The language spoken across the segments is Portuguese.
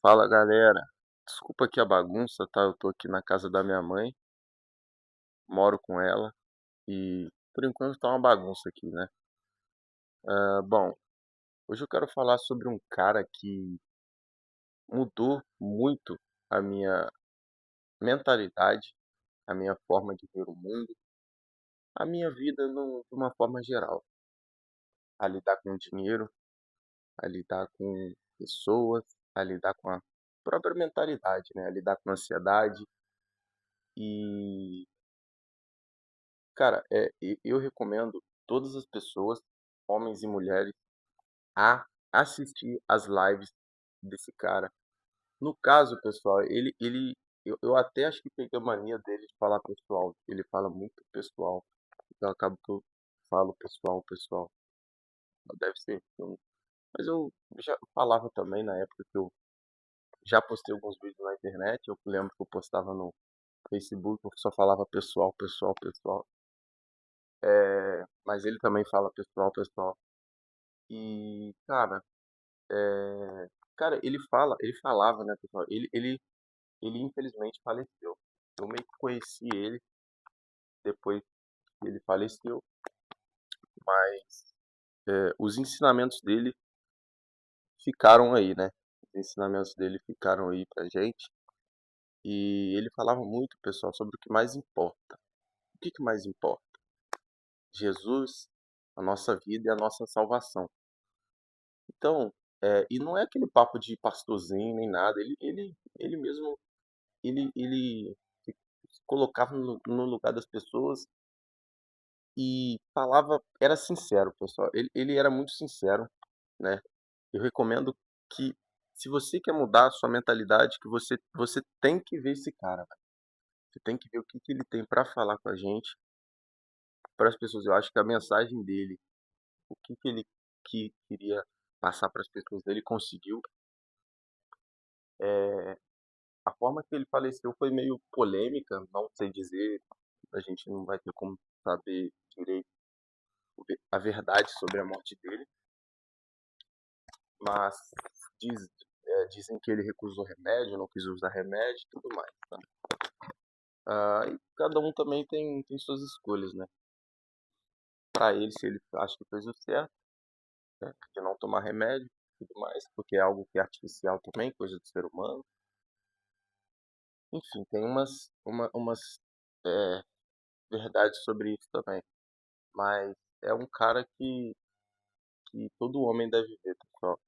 Fala galera, desculpa aqui a bagunça, tá? Eu tô aqui na casa da minha mãe, moro com ela e por enquanto tá uma bagunça aqui, né? Bom, hoje eu quero falar sobre um cara que mudou muito a minha mentalidade, a minha forma de ver o mundo, a minha vida de uma forma geral, a lidar com dinheiro, a lidar com pessoas, a lidar com a própria mentalidade, né? A lidar com ansiedade e cara, eu recomendo todas as pessoas, homens e mulheres, a assistir as lives desse cara. No caso, pessoal, eu até acho que peguei a mania dele de falar pessoal. Ele fala muito pessoal. Então acaba que eu falo pessoal, pessoal. Deve ser. Mas eu já falava também na época que eu já postei alguns vídeos na internet. Eu lembro que eu postava no Facebook, eu só falava pessoal, pessoal, pessoal. Mas ele também fala pessoal, pessoal. E, cara, ele falava, né, pessoal? Ele infelizmente faleceu. Eu meio que conheci ele depois que ele faleceu, mas os ensinamentos dele ficaram aí, né? Os ensinamentos dele ficaram aí pra gente. E ele falava muito, pessoal, sobre o que mais importa. O que que mais importa? Jesus, a nossa vida e a nossa salvação. Então, e não é aquele papo de pastorzinho nem nada. Ele mesmo, ele se colocava no lugar das pessoas e falava, era sincero, pessoal. Ele era muito sincero, né? Eu recomendo que, se você quer mudar a sua mentalidade, que você tem que ver esse cara, velho. Você tem que ver o que que ele tem pra falar com a gente, para as pessoas. Eu acho que a mensagem dele, o que que ele queria passar para as pessoas, ele conseguiu. A forma que ele faleceu foi meio polêmica, não sei dizer, a gente não vai ter como saber direito a verdade sobre a morte dele, mas dizem que ele recusou remédio, não quis usar remédio e tudo mais, tá? E cada um também tem suas escolhas, né? Para ele, se ele acha que fez o certo, né, de não tomar remédio e tudo mais, porque é algo que é artificial também, coisa do ser humano. Enfim, tem umas é, verdades sobre isso também. Mas é um cara que todo homem deve ver, pessoal.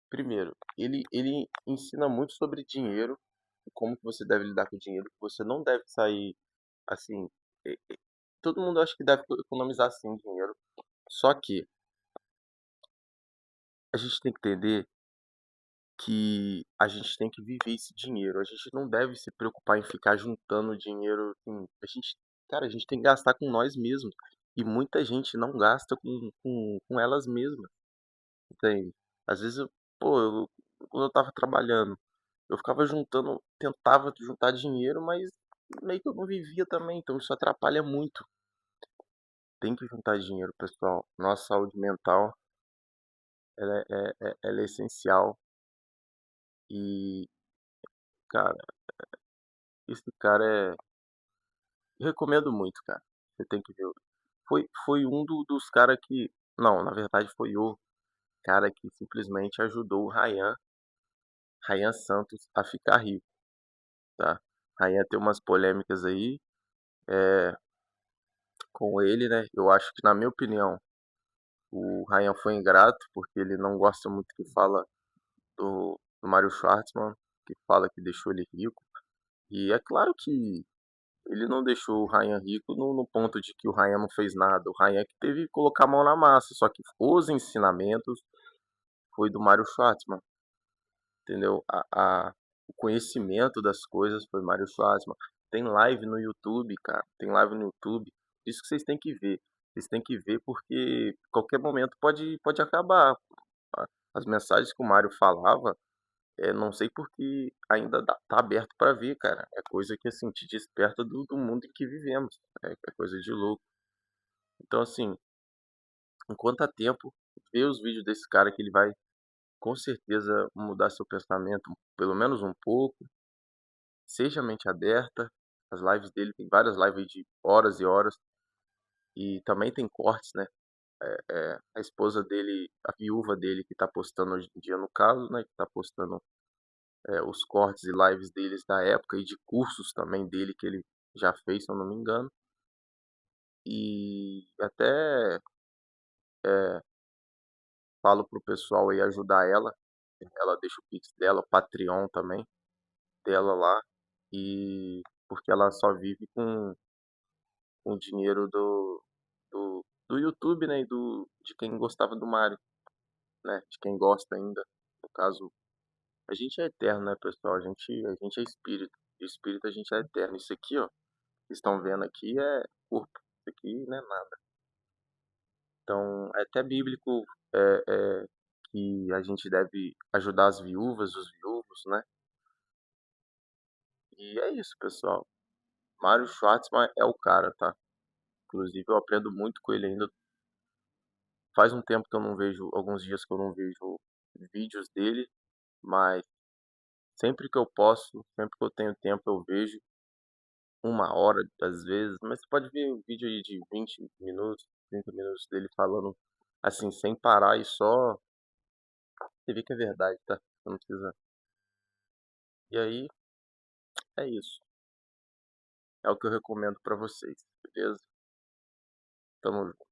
Primeiro, ele ensina muito sobre dinheiro, como que você deve lidar com o dinheiro, que você não deve sair assim. Todo mundo acha que deve economizar sim dinheiro. Só que a gente tem que entender que a gente tem que viver esse dinheiro. A gente não deve se preocupar em ficar juntando dinheiro. Assim, cara, a gente tem que gastar com nós mesmos. E muita gente não gasta com elas mesmas, entende? Às vezes, quando eu tava trabalhando, eu ficava juntando, tentava juntar dinheiro, mas meio que eu não vivia também, então isso atrapalha muito. Tem que juntar dinheiro, pessoal. Nossa saúde mental, ela é essencial. E, cara, esse cara é. Eu recomendo muito, cara. Você tem que ver. Foi um dos caras que. Não, na verdade foi o cara que simplesmente ajudou o Ryan Santos a ficar rico, tá? Ryan tem umas polêmicas aí com ele, né? Eu acho que, na minha opinião, o Ryan foi ingrato, porque ele não gosta muito que fala do Mário Schwartzman, que fala que deixou ele rico. E é claro que ele não deixou o Ryan rico no ponto de que o Ryan não fez nada. O Ryan que teve que colocar a mão na massa. Só que os ensinamentos foi do Mário Schwartzman, entendeu? O conhecimento das coisas foi Mário Schwartzman. Tem live no YouTube, cara. Tem live no YouTube. Isso que vocês têm que ver. Vocês têm que ver porque qualquer momento pode acabar. As mensagens que o Mário falava, não sei porque ainda tá aberto para ver, cara. É coisa que assim te desperta do mundo em que vivemos. É coisa de louco. Então assim, enquanto há tempo, vê os vídeos desse cara que ele vai com certeza mudar seu pensamento, pelo menos um pouco, seja mente aberta. As lives dele, tem várias lives de horas e horas, e também tem cortes, né? A esposa dele, a viúva dele que tá postando hoje em dia no caso, né, que tá postando, os cortes e lives deles da época e de cursos também dele que ele já fez, se eu não me engano. E até, eh, falo pro pessoal aí ajudar ela, ela deixa o Pix dela, o Patreon também dela lá, e porque ela só vive com o dinheiro do YouTube, né, e de quem gostava do Mario, né, de quem gosta ainda. No caso, a gente é eterno, né, pessoal? A gente é espírito. De espírito a gente é eterno. Isso aqui, ó, que estão vendo aqui é corpo. Isso aqui não é nada. Então, é até bíblico que a gente deve ajudar as viúvas, os viúvos, né? E é isso, pessoal. Mário Schwartzman é o cara, tá? Inclusive, eu aprendo muito com ele ainda. Faz um tempo que eu não vejo, alguns dias que eu não vejo vídeos dele, mas sempre que eu posso, sempre que eu tenho tempo, eu vejo. Uma hora, às vezes, mas você pode ver um vídeo aí de 20 minutos, 30 minutos dele falando assim, sem parar e só. Você vê que é verdade, tá? Você não precisa. E aí, é isso. É o que eu recomendo pra vocês, beleza? Tamo junto.